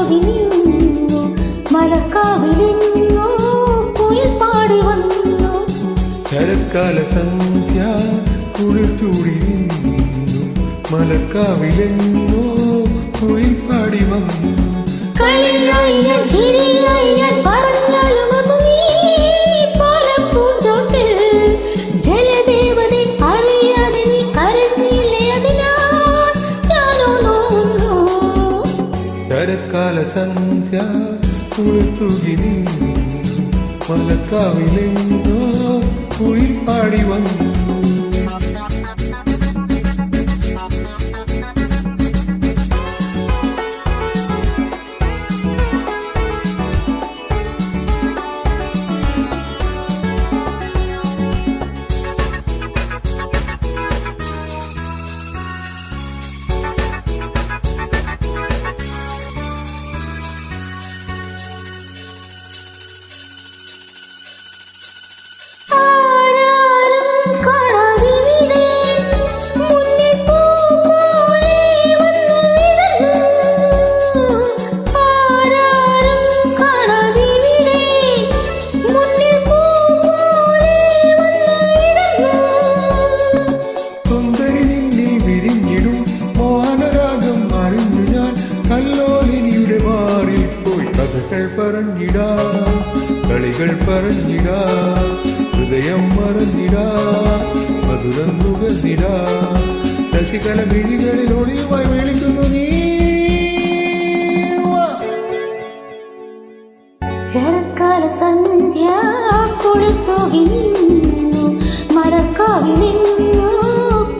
തൂകി നിന്നു മലക്കാവിലിന്നു കുയിൽ പാടി വന്നു. ശരത്കാല സന്ധ്യ കുളിർത്തൂടി നിന്നു മലക്കാവിലെന്നോ കുയിൽ പാടി വന്നു. കളിയായി ഞാൻ ചിരിയായി ഞാൻ പറഞ്ഞാലും അത് നീ പാലപ്പൂഞ്ചോട്ടിൽ ജലദേവതയെ അറിയാതെ നീ കരഞ്ഞില്ലേ, അതിനാൽ ഞാനോ നോവുന്നു. ശരത്കാല സന്ധ്യ കുളിർത്തൂകി നിന്നു മലക്കാവിലെന്നോ കുയിൽ പാടി വന്നു. കളികൾ പറഞ്ഞിടാ ഹൃദയം മറന്നിടാ മധുരം നുകർന്നിടാ ശശികല മിഴികളിൽ ഒളിയുമായി വിളിക്കുന്നു നീ. ശരത്കാല സന്ധ്യ കുളിർത്തൂകി നിന്നു മലക്കാവിലിന്നു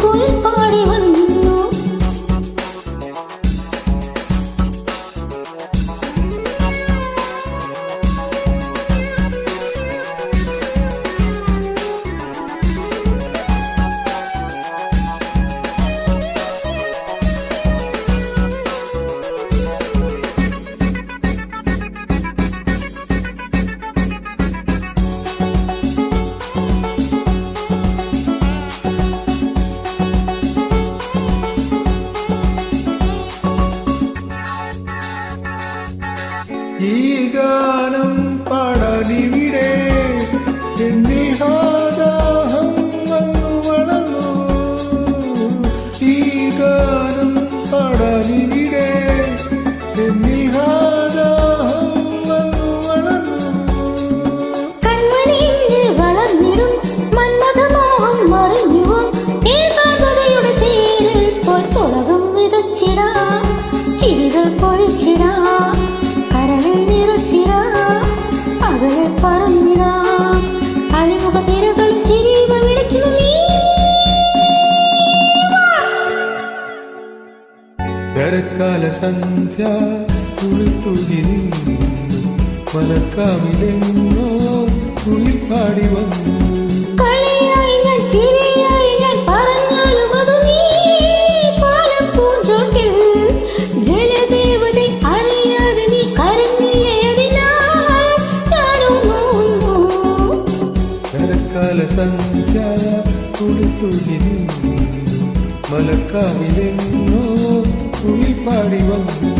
കുയിൽ പാടി വന്നു. ഈ ഗാനം പാടാനിവിടെ എന്നിഹാദാഹം വന്നു വളർന്നു. ഈ ഗാനം പാടാനിവിടെ എന്നിഹാദാഹം വന്നു വളർന്നു. കൺമണിയിൽ വളർന്നിടും മന്മഥമോഹം മറിഞ്ഞുവോ ഏകാന്തതയുടെ തേരിൽ പോൽ തുളകം വിതച്ചിടാം ചിരികൾ പൊഴിച്ചിടാം കരളിൽ നിറച്ചിടാം അകലെ പറന്നിടാം അഴിമുഖ തിരകൾ ചിരിവ വിളിക്കുന്നു നീ. ശരത്കാല സന്ധ്യ കുളിർത്തൂകി നിന്നു മലക്കാവിലെന്നോ കുയിൽ പാടി വന്നു. കളിയായി ഞാൻ ചിരിയായി ഞാൻ പറഞ്ഞാലും അത് നീ പാലപ്പൂഞ്ചോട്ടിൽ ജലദേവതയെ അറിയാതെ നീ കരഞ്ഞില്ലേ, അതിനാൽ ഞാനോ നോവുന്നു. ശരത്കാല സന്ധ്യ കുളിർത്തൂകി നിന്നു മലക്കാവിലെന്നോ കുയിൽ പാടി വന്നു.